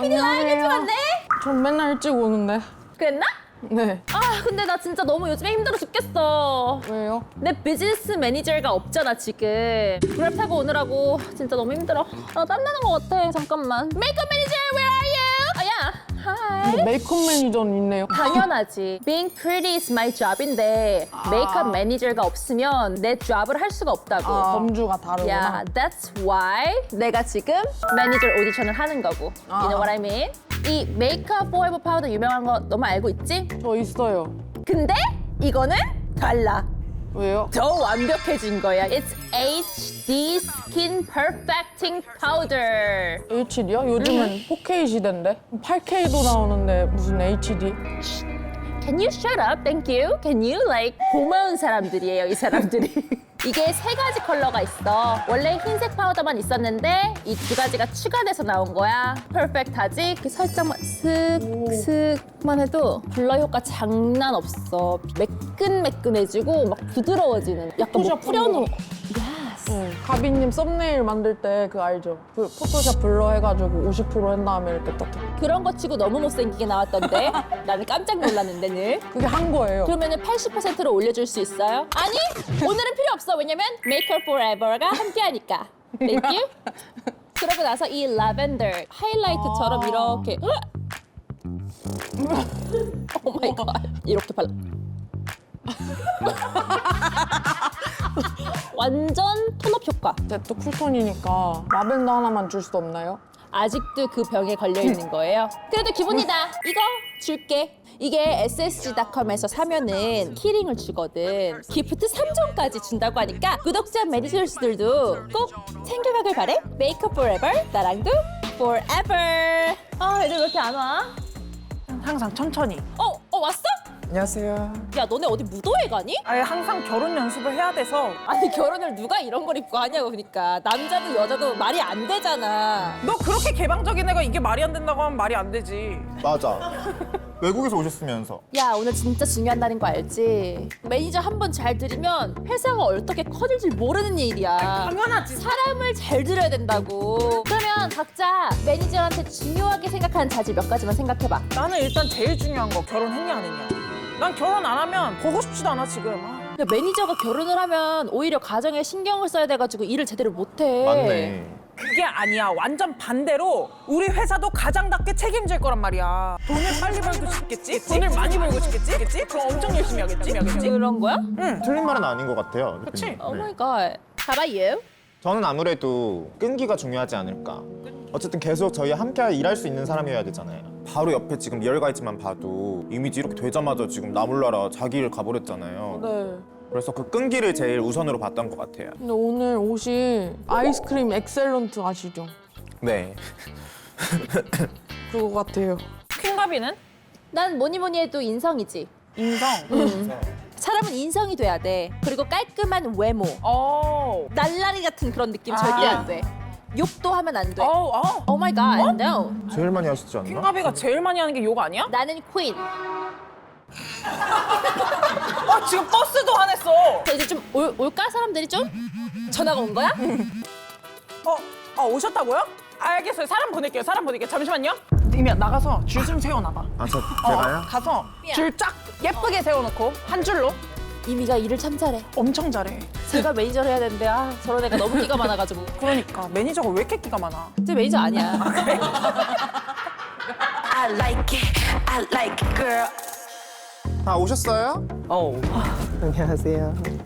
PD 라인 일찍 왔네? 전 맨날 일찍 오는데. 그랬나? 네. 아 근데 나 진짜 너무 요즘에 힘들어 죽겠어. 왜요? 내 비즈니스 매니저가 없잖아 지금. 그랩 타고 오느라고 진짜 너무 힘들어. 나 땀나는 것 같아. 잠깐만. 메이크업 매니저 where are you? 아야. 하이. 근데 메이크업 매니저는 있네요. 당연하지. Being pretty is my job인데 메이크업 매니저가 없으면 내 job을 할 수가 없다고. 범주가 다르구나. Yeah, that's why 내가 지금 매니저 오디션을 하는 거고. You know what I mean? 이 메이크업 포에버 파우더 유명한 거 너무 알고 있지? 저 있어요. 근데 이거는 달라. 왜요? 더 완벽해진 거야. It's HD Skin Perfecting Powder. HD요? 요즘은 4K 시대인데? 8K도 나오는데 무슨 HD? Can you shut up? Thank you. Can you like 고마운 사람들이에요, 이 사람들이. 이게 세 가지 컬러가 있어. 원래 흰색 파우더만 있었는데 이 두 가지가 추가돼서 나온 거야. 퍼펙트하지? 이렇게 살짝만 슥슥만 해도 블러 효과 장난 없어. 매끈매끈해지고 막 부드러워지는. 약간 뭐 뿌려놓은. 가비님 썸네일 만들 때 그 알죠? 그 포토샵 블러 해가지고 50% 한 다음에 이렇게 딱. 그런 거 치고 너무 못생기게 나왔던데. 나는 깜짝 놀랐는데 늘. 그게 한 거예요. 그러면은 80%로 올려줄 수 있어요? 아니, 오늘은 필요 없어. 왜냐면 Make Up Forever가 함께하니까. Thank you. 그러고 나서 이 라벤더 하이라이트처럼 이렇게 오 마이 갓 이렇게 발라. 완전 톤업 효과. 이제 또 쿨톤이니까 라벤더 하나만 줄 수 없나요? 아직도 그 병에 걸려 있는 거예요. 그래도 기분이다. 이거 줄게. 이게 ssg.com에서 사면은 키링을 주거든. 기프트 3종까지 준다고 하니까 구독자 매니저들도 꼭 챙겨가길 바래. 메이크업 포레버 나랑도 forever. 아 애들 왜 이렇게 안 와? 항상 천천히. 왔어? 안녕하세요. 야 너네 어디 무도회 가니? 아예 항상 결혼 연습을 해야 돼서. 아니 결혼을 누가 이런 걸 입고 하냐고. 그러니까 남자도 여자도 말이 안 되잖아. 너 그렇게 개방적인 애가 이게 말이 안 된다고 하면 말이 안 되지. 맞아. 외국에서 오셨으면서. 야 오늘 진짜 중요한 날인 거 알지? 매니저 한 번 잘 들이면 회사가 어떻게 커질 줄 모르는 일이야. 당연하지. 사람을 잘 들어야 된다고. 그러면 각자 매니저한테 중요하게 생각하는 자질 몇 가지만 생각해봐. 나는 일단 제일 중요한 거 결혼했냐 안 했냐. 난 결혼 안 하면 보고 싶지도 않아 지금. 근데 매니저가 결혼을 하면 오히려 가정에 신경을 써야 돼가지고 일을 제대로 못해. 맞네. 그게 아니야. 완전 반대로 우리 회사도 가장답게 책임질 거란 말이야. 돈을 빨리 벌고 싶겠지? 돈을 많이 벌고 싶겠지? 그럼 엄청 열심히 하겠지? 그런 거야? 응. 틀린 말은 아닌 것 같아요. 그치? 대표님. 오 마이 갓. How about you? 저는 아무래도 끈기가 중요하지 않을까. 어쨌든 계속 저희 함께 일할 수 있는 사람이어야 되잖아요. 바로 옆에 지금 리얼가이즈만 봐도 이미지 이렇게 되자마자 지금 나몰라라 자기 일 가버렸잖아요. 네. 그래서 그 끈기를 제일 우선으로 봤던 것 같아요. 근데 오늘 옷이 아이스크림 엑셀런트 아시죠? 네. 그거 같아요. 킹가비는? 난 뭐니 뭐니 해도 인성이지. 인성. 사람은 인성이 돼야 돼. 그리고 깔끔한 외모. 날라리 같은 그런 느낌 절대 안 돼. 욕도 하면 안 돼. Oh my god, no. 제일 많이 하시지 않나? 킹가비가 제일 많이 하는 게 욕 아니야? 나는 퀸. 지금 버스도 화냈어. 자, 이제 좀 올까? 사람들이 좀? 전화가 온 거야? 오셨다고요? 알겠어요. 사람 보낼게요. 잠시만요. 이미야 나가서 줄 좀 세워놔봐. 제가요? 가서 줄 쫙 예쁘게 세워놓고 한 줄로. 이미가 일을 참 잘해. 엄청 잘해. 제가 매니저를 해야 되는데 저런 애가 너무 끼가 많아가지고. 그러니까 매니저가 왜 이렇게 끼가 많아? 제 매니저 아니야. I like it, I like it, girl. 아, 오셨어요? 안녕하세요. 아니,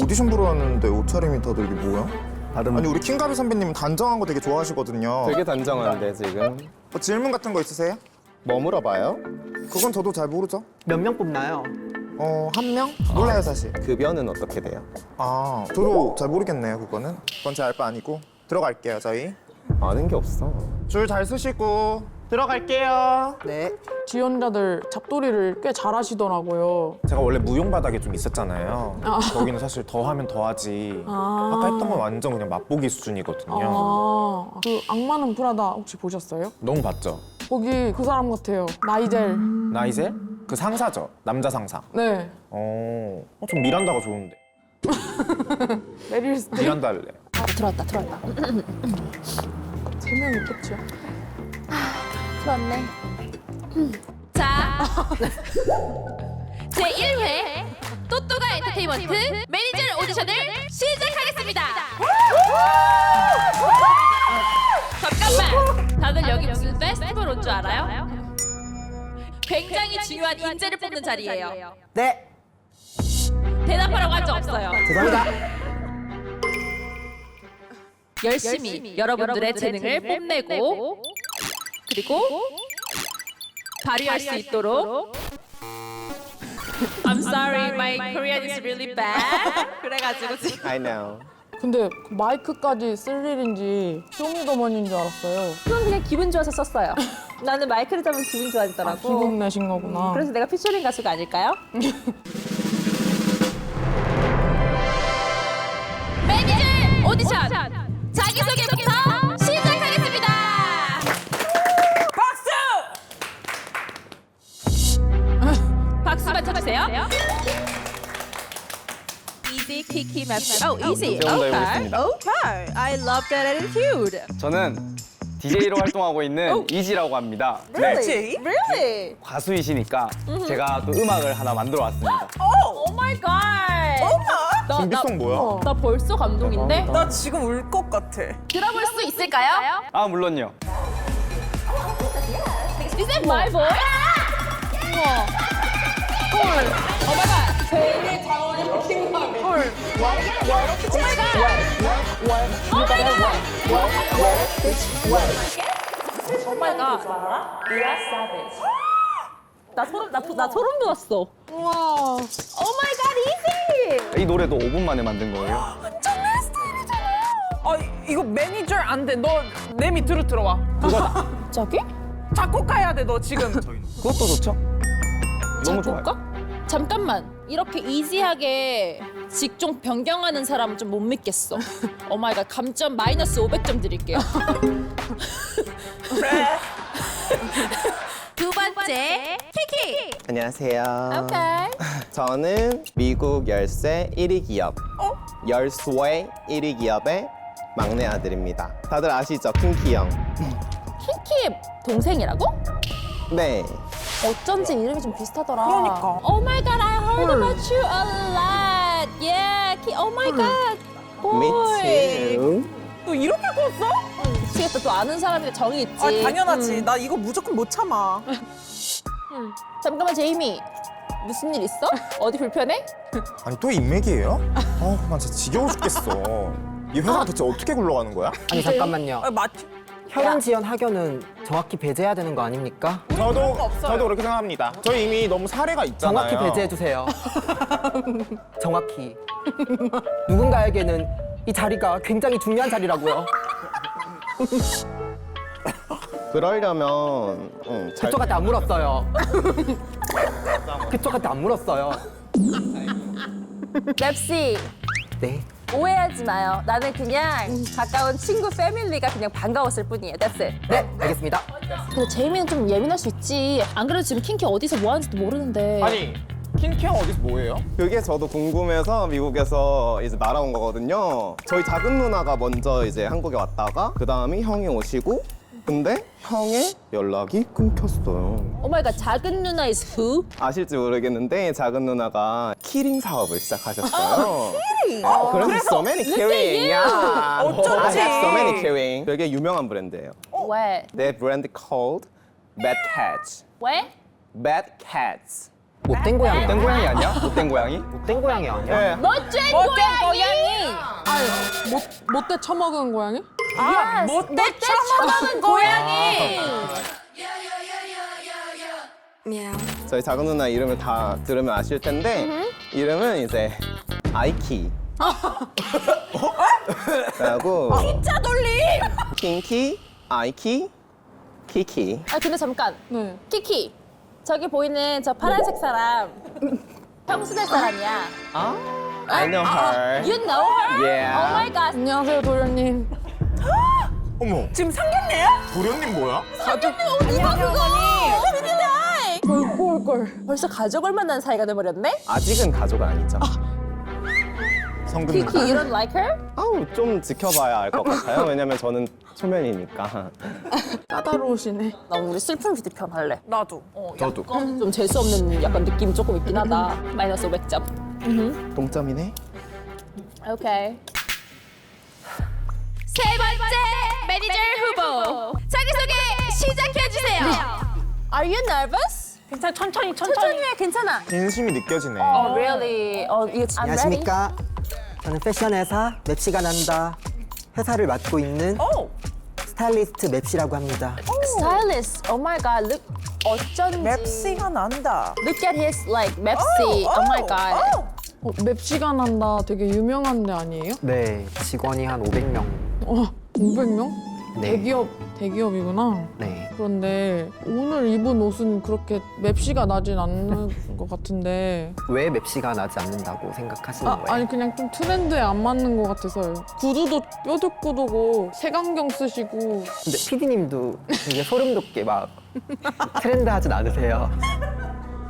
오디션 보러 왔는데 옷차림이 다들 이게 뭐야? 아니 우리 킹가비 선배님은 단정한 거 되게 좋아하시거든요. 되게 단정한데 지금. 뭐 질문 같은 거 있으세요? 뭐 물어봐요? 그건 저도 잘 모르죠. 몇 명 뽑나요? 한 명? 몰라요 사실. 급여는 어떻게 돼요? 아, 저도 잘 모르겠네요 그거는. 그건 제 알 바 아니고. 들어갈게요 저희. 아는 게 없어. 줄 잘 서시고 들어갈게요. 네. 지원자들 잡돌이를 꽤 잘하시더라고요. 제가 원래 무용바닥에 좀 있었잖아요. 거기는 사실 더 하면 더 하지. 아까 했던 건 완전 그냥 맛보기 수준이거든요. 그 악마는 프라다 혹시 보셨어요? 너무 봤죠? 거기 그 사람 같아요. 나이젤. 나이젤? 그 상사죠? 남자 상사. 네. 좀 미란다가 좋은데. 메릴 스트립. 미란다 할래. 들어왔다. 3명이 끝이야. 좋았네. 자, 제1회 또또가 엔터테인먼트 매니저 오디션을 시작하겠습니다. 잠깐만, 다들 여기 무슨 페스티벌 온 줄 알아요? 굉장히 중요한 인재를 뽑는 자리예요. 네, 대답하라고 한 적 없어요. 죄송합니다. 열심히 여러분들의 재능을 뽐내고 그리고 발휘할 수 있도록. I'm sorry, my Korean is really bad. 그래가지고 지금 I know. 근데 그 마이크까지 쓸 일인지 쇼미더머니인 줄 알았어요. 그건 그냥 기분 좋아서 썼어요. 나는 마이크를 잡으면 기분 좋아지더라고. 기분 내신 거구나. 그래서 내가 피처링 가수가 아닐까요? 매니저 오디션 자기소개부터 시작하겠습니다. 박수! 박수만 쳐주세요. Easy, Kiki, Maps. Oh, easy. 좀 더 Okay. 해보겠습니다. Okay. I love that attitude. 저는 DJ로 활동하고 있는 이지라고 합니다. 네, 제이? Really? 가수이시니까 제가 또 음악을 하나 만들어 왔습니다. Oh my god. 준비성 뭐야? 나 벌써 감동인데? 나 지금 울 것 같아. 들어볼 수 있을까요? 아, 물론요. Is that my voice? 우와. 헐. Oh my god. 제일 자원이 킹맘이. 헐. Oh my god. Oh my god. Oh my god. Mia Savage. 나 소름 돋았어. 우와. Oh my god, easy. 이 노래도 5분 만에 만든 거예요. 아, 이거 매니저 안 돼. 너 내 밑으로 들어와. 갑자기? 작곡가 해야 돼, 너 지금. 그것도 좋죠? 너무 좋아요. 볼까? 잠깐만. 이렇게 이지하게 직종 변경하는 사람은 좀 못 믿겠어. 오 마이 갓. 감점 마이너스 500점 드릴게요. 두 번째, 키키. 안녕하세요. 오케이. 저는 미국 열쇠 1위 기업 열쇠 1위 기업의 막내 아들입니다. 다들 아시죠? 킹키 형. 키키 동생이라고? 네. 어쩐지 이름이 좀 비슷하더라. 그러니까. Oh my god, I heard about you a lot. Yeah, Oh my god. Me boy. too. 너 이렇게 컸어? 미치겠다. 또 아는 사람인데 정이 있지. 아, 당연하지. 나 이거 무조건 못 참아. 잠깐만, 제이미. 무슨 일 있어? 어디 불편해? 아니 또 인맥이에요? 난 진짜 지겨워 죽겠어. 이 회사가 대체 어떻게 굴러가는 거야? 아니 잠깐만요. 아, 혈연 지연 학연은 정확히 배제해야 되는 거 아닙니까? 저도 그렇게 생각합니다. 저희 이미 너무 사례가 있잖아요. 정확히 배제해 주세요. 정확히. 누군가에게는 이 자리가 굉장히 중요한 자리라고요. 그러려면 잘 그쪽한테 안 물었어요. 그쪽한테 안 물었어요. 랩씨, 네. 오해하지 마요. 나는 그냥 가까운 친구 패밀리가 그냥 반가웠을 뿐이에요. That's it. 네, 알겠습니다. 근데 제이미는 좀 예민할 수 있지. 안 그래도 지금 킹키 어디서 뭐 하는지도 모르는데. 아니 킹키 형 어디서 뭐해요? 그게 저도 궁금해서 미국에서 이제 날아온 거거든요. 저희 작은 누나가 먼저 이제 한국에 왔다가 그 다음에 형이 오시고 근데 형의 연락이 끊겼어요. 오마이갓, 작은 누나 is who? 아실지 모르겠는데 작은 누나가 키링 사업을 시작하셨어요. 그래서 so many kidding이야. 어쩐지. I have so many kidding. 되게 유명한 브랜드예요. 왜? 내 브랜드 called Bad Cats. 왜? Bad Cats. 못된 고양이. 못된 고양이 아니야? 못된 고양이? 못된 고양이 아니야? 네. 멋진 고양이! 못돼 처먹은 고양이? 아, 못돼 쳐먹은 고양이! 저희 작은 누나 이름을 다 들으면 아실 텐데 이름은 이제 아이키. 라고 진짜 돌림! 킹키, 아이키, 키키. 아, 근데 잠깐. 네. 키키, 저기 보이는 저 파란색 사람 평수대 사람이야. I know her. You know her? Yeah. Oh my god. 안녕하세요, 도련님. 어머 지금 상견례야? 도련님 뭐야? 누가 그거? 미드나이. 꼴꼴. 벌써 가족을 만난 사이가 돼버렸네? 아직은 가족 아니죠. 성근. Kiki, you don't like her? 아우 좀 지켜봐야 알 것 같아요. 왜냐면 저는 초면이니까. 까다로우시네. 나 우리 슬픈 뷰티편 할래. 나도. 저도. 좀 재수 없는 약간 느낌이 조금 있긴 하다. 마이너스 500점. 동점이네. 오케이. 세 번째 매니저 후보 자기소개 시작해 주세요. Are you nervous? 괜찮아, 천천히. 천천히 해, 괜찮아. 진심이 느껴지네. Oh really? 이거 I'm 안녕하십니까. 저는 패션 회사 맵시가 난다 회사를 맡고 있는 오! 스타일리스트 맵시라고 합니다. ready. Stylist. Oh my god. Look 어쩐지. 맵시가 난다. Look at his like Mepsi. Oh my god. 맵시가 난다 되게 유명한 데 아니에요? 네, 직원이 한 500명. 500명? 네. 대기업이구나. 네. 그런데 오늘 입은 옷은 그렇게 맵시가 나진 않는 것 같은데. 왜 맵시가 나지 않는다고 생각하시는 거예요? 아니 그냥 좀 트렌드에 안 맞는 것 같아서요. 구두도 뾰족구두고 색안경 쓰시고. 근데 PD님도 되게 소름 돋게 막 트렌드하진 않으세요.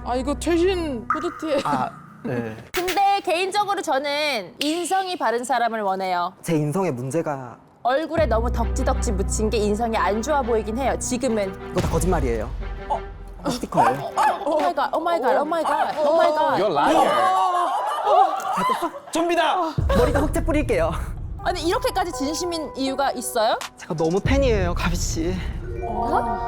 아 이거 최신 후드티에. 아, 네. 근데 개인적으로 저는 인성이 바른 사람을 원해요. 제 인성에 문제가 얼굴에 너무 덕지덕지 묻힌 게 인성이 안 좋아 보이긴 해요. 지금은. 이거 다 거짓말이에요. 스티커예요. Oh my god. Oh my god. Oh my god. Oh my god. You're liar. 좀비다. 머리도 흑채 뿌릴게요. 아니 이렇게까지 진심인 이유가 있어요? 제가 너무 팬이에요, 가비 씨.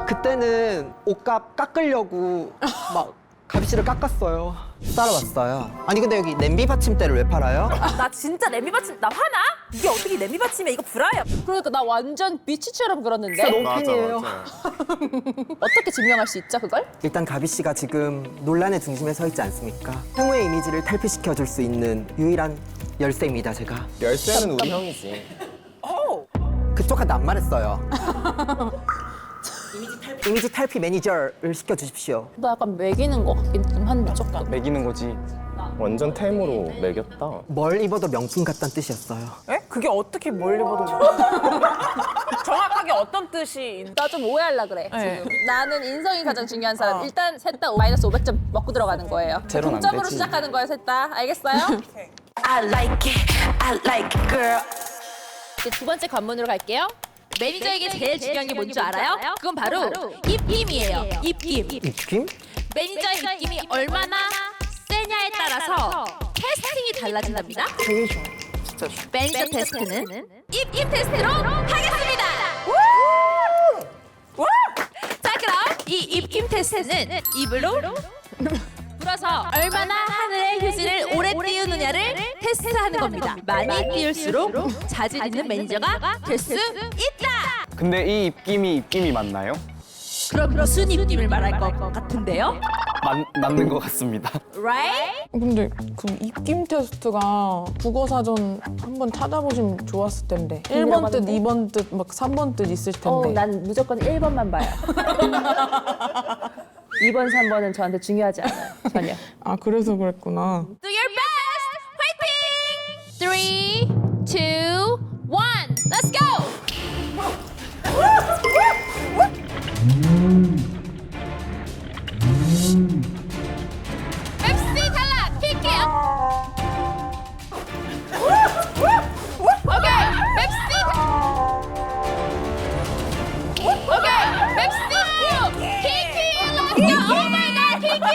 그때는 옷값 깎으려고 막 가비 씨를 깎았어요. 따라왔어요. 아니 근데 여기 냄비 받침대를 왜 팔아요? 나 진짜 냄비 받침 나 화나? 이게 어떻게 냄비 받침이야? 이거 불화야. 그러니까 나 완전 비치처럼 그렸는데 진짜 너무 맞아, 팬이에요. 맞아. 어떻게 증명할 수 있죠 그걸? 일단 가비 씨가 지금 논란의 중심에 서 있지 않습니까? 형우의 이미지를 탈피시켜 줄 수 있는 유일한 열쇠입니다, 제가. 열쇠는 우리 형이지. 그쪽한테 안 말했어요. 이미지 탈피 매니저를 시켜주십시오. 나 약간 매기는 것 같긴 좀 한데 조금. 매기는 거지. 완전 템으로 매겼다. 뭘 입어도 명품 같다는 뜻이었어요. 에? 그게 어떻게 뭘 입어도 정확하게 어떤 뜻이 있는 나 좀 오해하려 그래. 네. 지금. 나는 인성이 가장 중요한 사람. 일단 셋 다 마이너스 500점 먹고 들어가는 거예요. 제로는 안 동점으로 되지. 시작하는 거예요, 셋 다. 알겠어요? I like it, girl. 이제 두 번째 관문으로 갈게요. 매니저에게 제일 중요한 게 뭔지 알아요? 그건 바로 입김이에요. 입김. 입김? 매니저의 입김이 얼마나 세냐에 따라서 테스팅이 달라진답니다. 되게 좋아. 매니저 테스트는 입김 테스트로 하겠습니다. 자 그럼 이 입김 테스트는 입으로 불어서 얼마나 하늘의 휴지를 오래 띄우느냐를 테스트하는 겁니다. 많이 띄울수록 자질 있는 매니저가 될 수 있다. 근데 이 입김이 맞나요? 그럼 무슨 입김을 말할 것 같은데요? 맞는 것 같습니다. Right? 근데 그 입김 테스트가 국어사전 한번 찾아보시면 좋았을 텐데. 1번 뜻, 2번 뜻, 막 3번 뜻 있을 텐데. 난 무조건 1번만 봐요. 2번, 3번은 저한테 중요하지 않아요. 전혀. 아 그래서 그랬구나. Do your best! Fighting! 3, 2, 1, let's go! 맵시 탈락! 킬게요! 오케이! 맵시! 오케이! 맵시! 킬키! let's go! Oh my god! 킬키!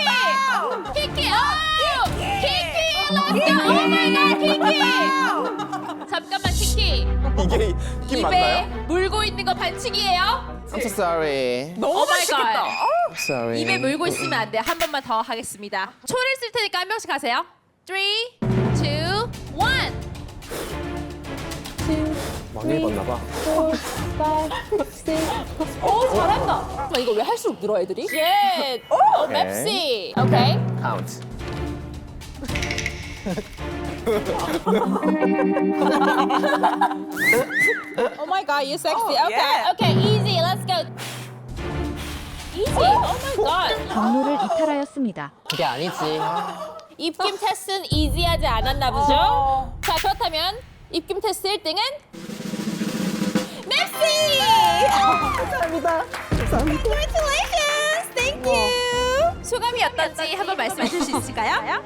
킬키! Oh! 킬키! let's go! Oh my god! 킬키! 잠깐만 킬키! 이게 입김 입에 맞나요? 물고 있는 거 반칙이에요? I'm so sorry. 너무 맛있겠다. Sorry. 입에 물고 있으면 안 돼. 한 번만 더 하겠습니다. 초를 쓸 테니까 한 명씩 하세요. 3, 2, 1. 많이 입었나 봐. 오 잘한다. 잠깐만 이거 왜 할수록 늘어 애들이? 예. 오 맵시. 오케이. Count. Oh my god, you sexy. Okay, yeah. okay, easy. Let's go. Easy. Oh my god. 경로를 이탈하였습니다. 그게 아니지. 입김 테스트는 이지하지 않았나 보죠? 자 그렇다면 입김 테스트 1등은 맵시! 감사합니다. Congratulations! Thank you! 소감이 어떤지 한번 말씀해 주실 수 있을까요?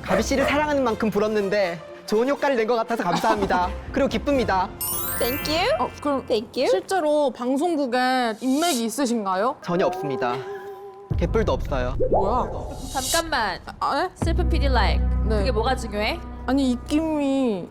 가비 씨를 사랑하는 만큼 불었는데 좋은 효과를 낸 것 같아서 감사합니다. 그리고 기쁩니다. Thank you. 그럼 Thank you. 실제로 방송국에 인맥이 있으신가요? 전혀 없습니다. 개뿔도 없어요. 뭐야? 잠깐만. 아, 슬픈 PD like. 네. 그게 뭐가 중요해? 아니 입김이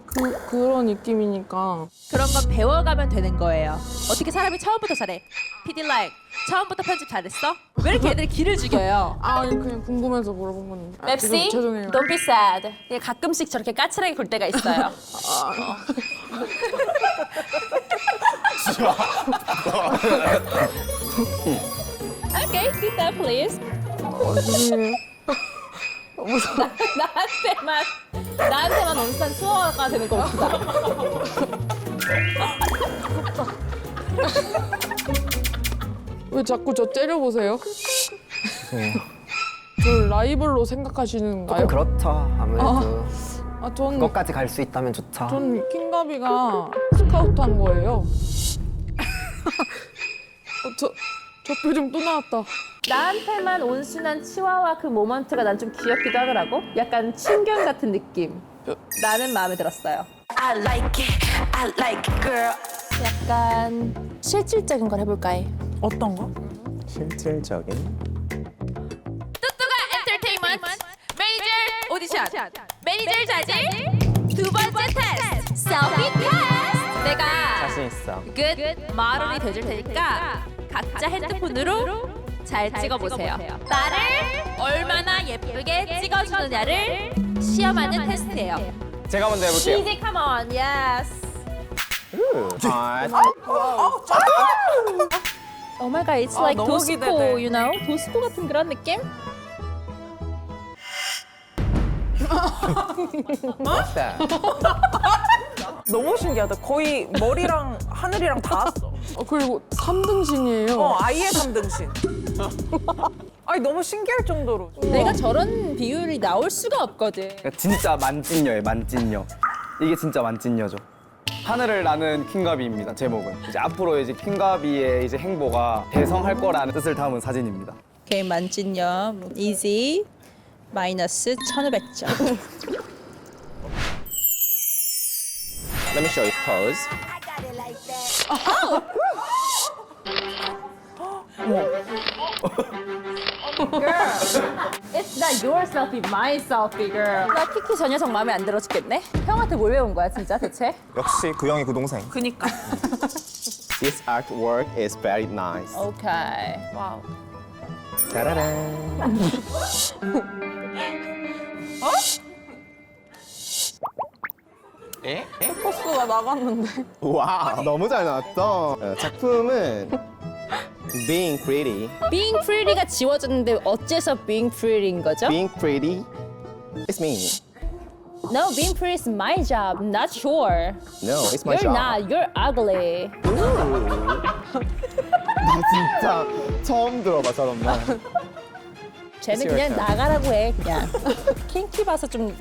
그런 입김이니까. 그런 건 배워가면 되는 거예요. 어떻게 사람이 처음부터 잘해? PD like. 처음부터 편집 잘했어? 왜 이렇게 애들이 기를 죽여요? 아니 그냥 궁금해서 물어본 건데. 아, 맵시, 죄송해요. don't be sad. 그냥 가끔씩 저렇게 까칠하게 굴 때가 있어요. Okay, keep that please. 나한테만 온산 수어가 되는 거 없다. 왜 자꾸 저 째려보세요? 저 라이벌로 생각하시는가요? 그렇죠. 아무래도 전 그것까지 갈 수 있다면 좋죠. 킹가비가 스카우트한 거예요. 저 표정 또 나왔다. 나한테만 온순한 치와와 그 모먼트가 난 좀 귀엽기도 하더라고. 약간 친견 같은 느낌. 나는 마음에 들었어요. I like it, I like it, girl. 약간 실질적인 걸 해볼까 해. 어떤 거? 실질적인? 뚜뚜가 엔터테인먼트 매니저 오디션 매니저 자질 두 번째 테스트 셀피 테스트. 내가 자신 있어. 끝 마을이 돼줄 테니까 각자 핸드폰으로 잘 찍어보세요. 나를 얼마나 예쁘게 찍어주느냐를 시험하는 테스트예요. 제가 먼저 해볼게요. Easy, come on, yes. Oh my god, it's like 너무 도스코, 기대돼. you know? 도스코 같은 그런 느낌? 너무 신기하다. 거의 머리랑 하늘이랑 닿았어. 그리고 3등신이에요. 아예 3등신. 아니 너무 신기할 정도로. 내가 저런 비율이 나올 수가 없거든. 그러니까 진짜 만찐녀예요, 만찐녀. 이게 진짜 만찐녀죠. 하늘을 나는 킹가비입니다. 제목은 이제 앞으로 이제 킹가비의 이제 행보가 대성할 거라는 뜻을 담은 사진입니다. 오케이, 만진녀, easy, 마이너스 1500점. Let me show you pose. It's not your selfie, my selfie, girl. 나 키키 저 녀석 마음에 안 들어 죽겠네? 형한테 뭘 배운 거야, 진짜, 대체? 역시 그 형이 그 동생. 그니까. This artwork is very nice. 오케이. 와우. 짜라란. 포스가 나갔는데. 와, 너무 잘 나왔죠? 작품은 Being Pretty. Being pretty가 지워졌는데 어째서 being pretty인 거죠? Being Pretty is me. No, being pretty is my job, not sure. No, it's my You're job. not, you're ugly. 나 진짜 처음 들어봐 저런 말. 쟤는 그냥 나가라고 해, 그냥. 킹키 봐서 좀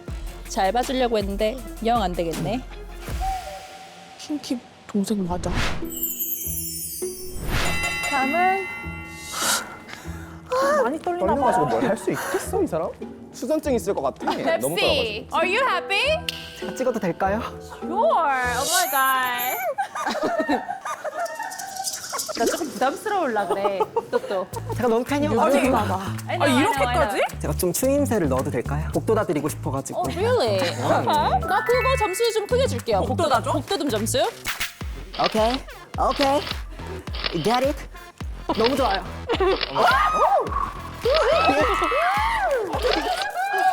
잘 봐주려고 했는데 영 안 되겠네. 킹키 동생 맞아? 다음은 많이 떨리나 떨려가지고 봐. 뭘 할 수 있겠어 이 사람? 수전증 있을 것 같아. 너무 떨어가지고. Pepsi, are you happy? 제가 찍어도 될까요? Sure. Oh my god. 나 조금 부담스러울라 그래. 또. 제가 너무 팬이어가지고 이렇게까지? 제가 좀 추임새를 넣어도 될까요? 복도다 드리고 싶어가지고. Oh really? 나 그거 점수 좀 크게 줄게요. 복도다 줘? 복도듬 점수? 오케이, 오케이, get it. 너무 좋아요.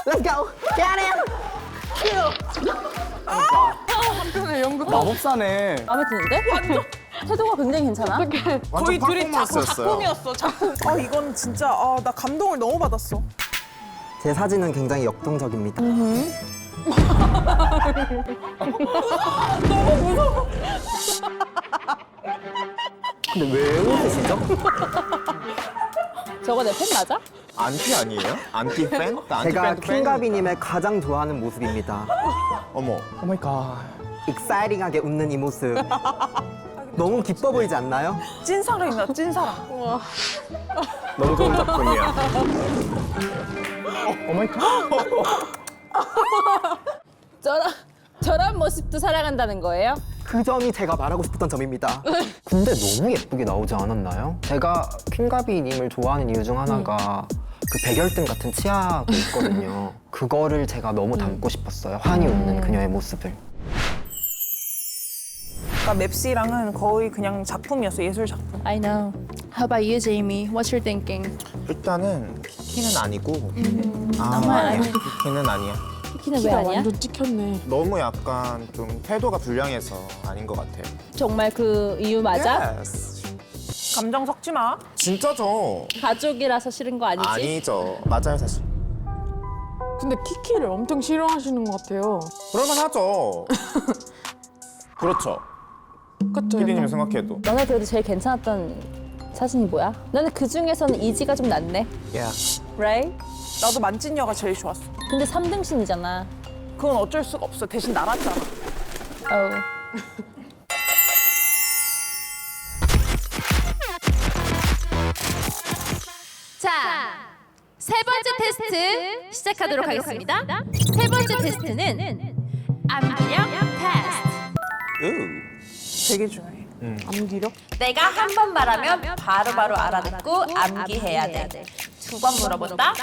Let's go, get it. 마법사네. 마음에 드는데? 태도가 굉장히 괜찮아. 거의 둘이 퍼포먼스였어요. 작품이었어. 작품. 이건 진짜 나 감동을 너무 받았어. 제 사진은 굉장히 역동적입니다. 근데 왜 웃으시죠? 저거 내 팬 맞아? 안티 아니에요? 안티 팬? 나 안티 제가 팬도 팬이니까. 킹가비님의 가장 좋아하는 모습입니다. 어머. 오 마이 갓. 익사이팅하게 웃는 이 모습. 너무 기뻐 보이지 않나요? 찐사랑이다, 찐사랑. 너무 좋은 작품이야. 오 마이 갓. 저런 모습도 사랑한다는 거예요? 그 점이 제가 말하고 싶었던 점입니다. 근데 너무 예쁘게 나오지 않았나요? 제가 퀸가비님을 좋아하는 이유 중 하나가 그 백열등 같은 치아가 있거든요. 그거를 제가 너무 담고 싶었어요. 환히 웃는 그녀의 모습을. 그러니까 맵시랑은 거의 그냥 작품이었어, 예술 작품. I know. How about you, Jamie? What's your thinking? 일단은 키키는 아니고 정말 아니야. 키키는 아니야. 키키는 왜 키가 아니야? 완전 찍혔네. 너무 약간 좀 태도가 불량해서 아닌 것 같아요. 정말 그 이유 맞아? Yes. 감정 섞지 마. 진짜죠? 가족이라서 싫은 거 아니지? 아니죠. 맞아요 사실. 근데 키키를 엄청 싫어하시는 것 같아요. 그럴만하죠. 그렇죠. 그쵸? 피디님 생각해도. 너네 그래도 제일 괜찮았던 사진이 뭐야? 나는 그 중에서는 이지가 좀 낫네. Yeah. Right? 나도 만찢녀가 제일 좋았어. 근데 3등신이잖아. 그건 어쩔 수가 없어. 대신 날았잖아. 자, 세 번째 테스트 시작하도록 하겠습니다. 세 번째 테스트는 암기력 테스트. 되게 중요해. 암기력? 내가 한 번 말하면 바로바로 알아듣고 암기해야 돼. 두 번 물어본다?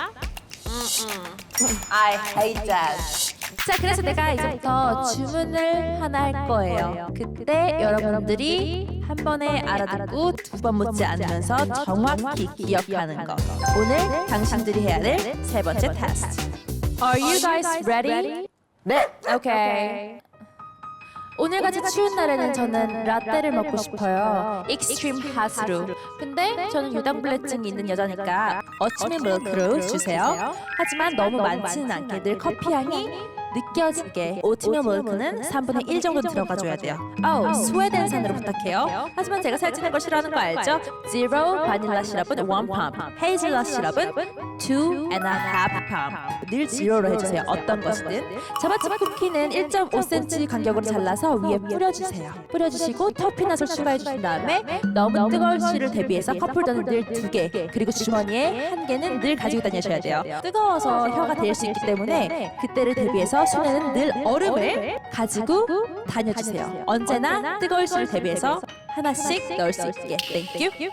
I hate that. 자, 그래서 내가 이제부터 주문을 하나 할 거예요. 그때 여러분들이 한 번에 알아듣고 두 번 묻지 않으면서 정확히 기억하는 거. 오늘 당신들이 해야 될 세 번째 테스트. Are you guys ready? 네! Okay. 오늘같이 추운 날에는 저는 라떼를 먹고 싶어요. 익스트림 핫으로. 근데 저는 유당불내증이 있는 여자니까 어치밀 밀크로 주세요. 하지만 너무 많지는 않게 늘 커피 향이 느껴지게 오트밀 밀크는 3분의 1 정도 들어가줘야 돼요. 스웨덴산으로 부탁해요. 하지만 제가 살찌는 걸 싫어하는 거 알죠? 제로 바닐라 시럽은 1 펌프, 헤이즐넛 시럽은 2.5 펌프. 늘 제로로 해주세요. 어떤 것이든. 자바칩 쿠키는 1.5cm 간격으로 잘라서 위에 뿌려주세요. 뿌려주시고 터피넛을 추가해주신 다음에 너무 뜨거운 시를 대비해서 커플전을 늘 2개, 그리고 주머니에 1개는 늘 가지고 다니셔야 돼요. 뜨거워서 혀가 될 수 있기 때문에 그때를 대비해서 손에는 늘 얼음을 가지고 다녀주세요. 언제나 뜨거울 시를 대비해서 하나씩 넣을 수 있게. 땡큐.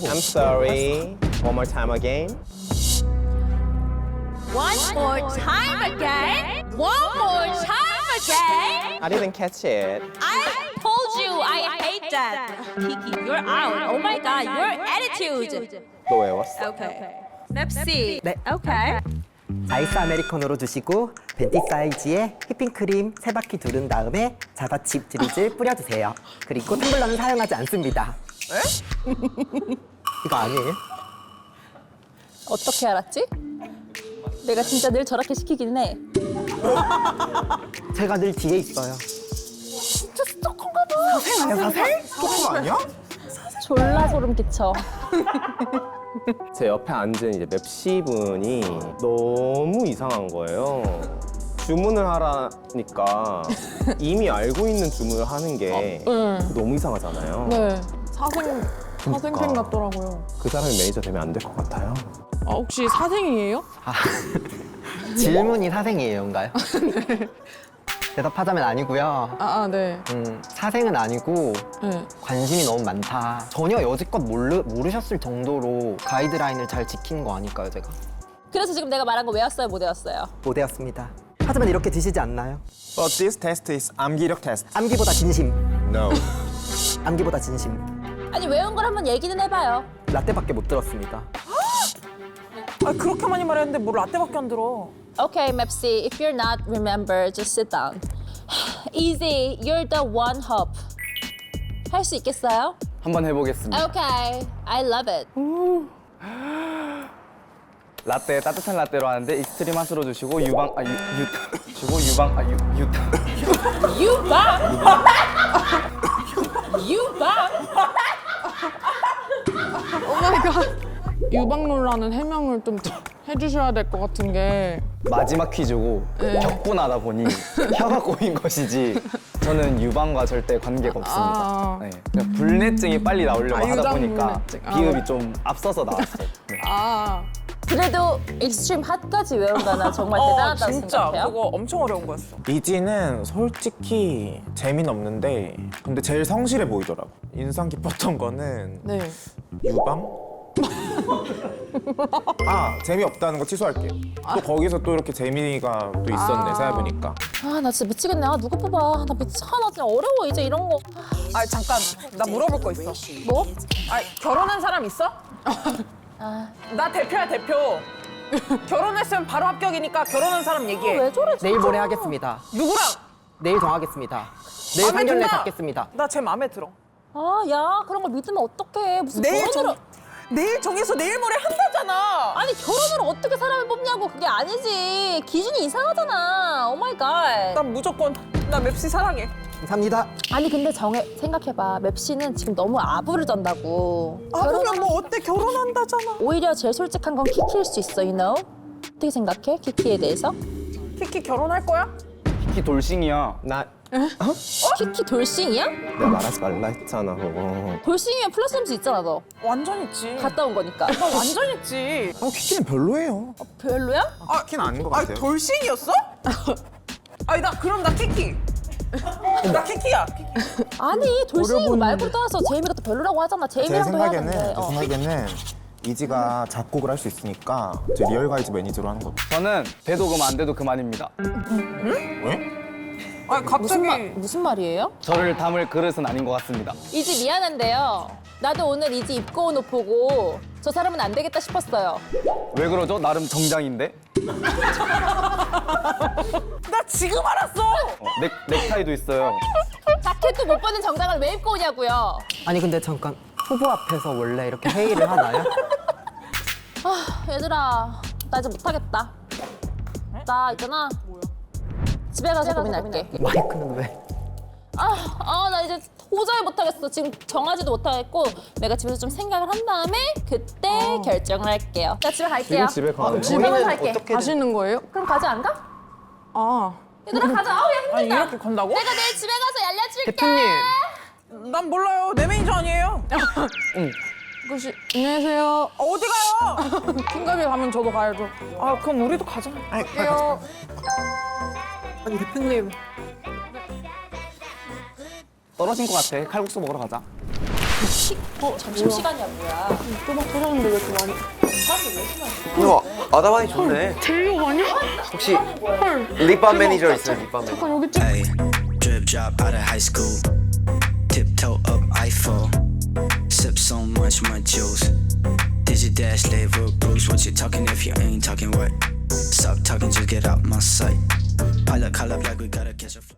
I'm sorry. One more time again. One more time again. One more time again. I didn't catch it. I told you I hate that. Kiki, you're out. Oh my God, your attitude. 너 외웠어? Okay. 맵시. 네. Okay. 아이스 아메리카노로 드시고 벤티 사이즈의 휘핑크림 3바퀴 두른 다음에 자바칩 드리즐 뿌려주세요. 그리고 텀블러는 사용하지 않습니다. 이거 아니에요? 어떻게 알았지? 내가 진짜 늘 저렇게 시키긴 해. 제가 늘 뒤에 있어요. 스토커 아니야? 졸라 소름 끼쳐. 제 옆에 앉은 이제 맵시 분이 너무 이상한 거예요. 주문을 하라니까 이미 알고 있는 주문을 하는 게 너무 이상하잖아요. 네. 사생팬 같더라고요. 그 사람이 매니저 되면 안 될 것 같아요. 아, 혹시 사생이에요? 질문이 사생이에요인가요? 대답하자면 아니고요. 네. 사생은 아니고 네. 관심이 너무 많다. 전혀 여지껏 모르셨을 정도로 가이드라인을 잘 지킨 거 아닐까요, 제가? 그래서 지금 내가 말한 거 외웠어요, 못 외웠어요? 못 외웠습니다. 하지만 이렇게 드시지 않나요? But this test is 암기력 테스트. 암기보다 진심. No. 암기보다 진심. 아니 외운 걸 한번 얘기는 해봐요. 라떼밖에 못 들었습니다. 아, 그렇게 많이 말했는데 뭘 라떼밖에 안 들어. Okay, Mepsi, if you're not remember, just sit down. Easy, you're the one hope. 할 수 있겠어요? 한번 해보겠습니다. Okay, I love it. 라떼 따뜻한 라떼로 하는데 익스트림 핫으로 주시고 유방 주시고 유방 유방! 유방! 오마이갓. 유방놀라는 해명을 좀 해주셔야 될 것 같은 게 마지막 퀴즈고 격분하다 보니 혀가 꼬인 것이지 저는 유방과 절대 관계가 없습니다. 네. 그냥 불내증이 빨리 나오려고 하다 유당 보니까 불내증. 비읍이 좀 앞서서 나왔어요. 네. 그래도 익스트림 핫까지 외운다나 정말 대단하다고 진짜 생각해요. 그거 엄청 어려운 거였어. 이지는 솔직히 재미는 없는데 근데 제일 성실해 보이더라고. 인상 깊었던 거는 네. 유방? 아 재미없다는 거 취소할게요. 또 거기서 또 이렇게 재미가 또 있었네 생각해보니까. 아, 나 진짜 미치겠네. 아, 누가 뽑아. 나 진짜 어려워, 이제 이런 거. 아 잠깐 나 물어볼 거 있어. 뭐? 아 결혼한 사람 있어? 나 대표야 대표. 결혼했으면 바로 합격이니까 결혼한 사람 얘기해. 왜 저래, 진짜. 내일 모레 하겠습니다. 누구랑? 내일 정하겠습니다. 내일 마음에 상견례 든다. 잡겠습니다. 나 쟤 마음에 들어. 아, 야, 그런 걸 믿으면 어떡해. 무슨 결혼을. 내일 정해서 내일 모레 한다잖아. 아니, 결혼을 어떻게 사람을 뽑냐고. 그게 아니지. 기준이 이상하잖아. 오 마이 갓. 난 무조건 나 맵시 사랑해. 감사합니다. 아니, 근데 생각해봐. 맵씨는 지금 너무 아부를 떤다고. 아부면 뭐 어때 결혼한다잖아. 오히려 제일 솔직한 건 키키일 수 있어, you know? 어떻게 생각해? 키키에 대해서? 키키 결혼할 거야? 키키 돌싱이야. 나 키키 돌싱이야? 내가 말하지 말라 했잖아 그거. 돌싱이면 플러스 점수 있잖아, 너. 완전 있지. 갔다 온 거니까. 나 완전 있지. 키키는 별로예요. 별로야? 키키는 아닌 것 아 같아요. 돌싱이었어? 아니 나 그럼 나 키키. 나 키키야. 아니, 돌싱이 말고 떠나서 제이미가 또 별로라고 하잖아. 제 제이미랑도 해야 생각에는 되는데. 이지가 작곡을 할 수 있으니까 제 리얼 가이즈 매니저로 하는 거죠. 저는 돼도 그만 안 돼도 그만입니다. 왜? 아니 갑자기 무슨 말이에요? 저를 담을 그릇은 아닌 것 같습니다. 이지 미안한데요. 나도 오늘 이지 입고 온 옷 보고 저 사람은 안 되겠다 싶었어요. 왜 그러죠? 나름 정장인데? 나 지금 알았어. 넥타이도 있어요. 자켓도 못 받는 정장을 왜 입고 오냐고요. 아니 근데 잠깐 후보 앞에서 원래 이렇게 회의를 하나요? 아, 얘들아, 나 이제 못하겠다. 나 있잖아. 집에 가서 고민할게. 마이크는 왜? 나 이제 도저히 못하겠어. 지금 정하지도 못하겠고 내가 집에서 좀 생각을 한 다음에 그때 결정을 할게요. 나 집에 갈게요. 집에 가. 집에 가서 할게. 가시는 거예요? 그럼 가지 안 가? 아. 얘들아 가자. 아우, 야, 아니 힘들다. 이렇게 간다고? 내가 내일 집에 가서 알려줄게. 대표님. 난 몰라요. 내 매니저 아니에요. 혹시 안녕하세요. 어디 가요? 킹갑이 가면 저도 가야죠. 아 그럼 우리도 가자. 갈게요. 아니 대표님. 떨어진 것 같아. 칼국수 먹으러 가자. 점심시간이야 뭐야. 또막 터졌는데 왜 이렇게 많이? 우와, 아다바니 좋네. 제이홉 아니야? 혹시 립밤 매니저 있어요? 립밤 매니저. 잠깐 여기 찍. Ay, drip drop out of high school. Tiptoe up Eiffel. Sip so much my juice. Did you dash label Bruce? What you talking if you ain't talking what? Stop talking, just get out my sight. Pilot call up like we gotta catch a flight.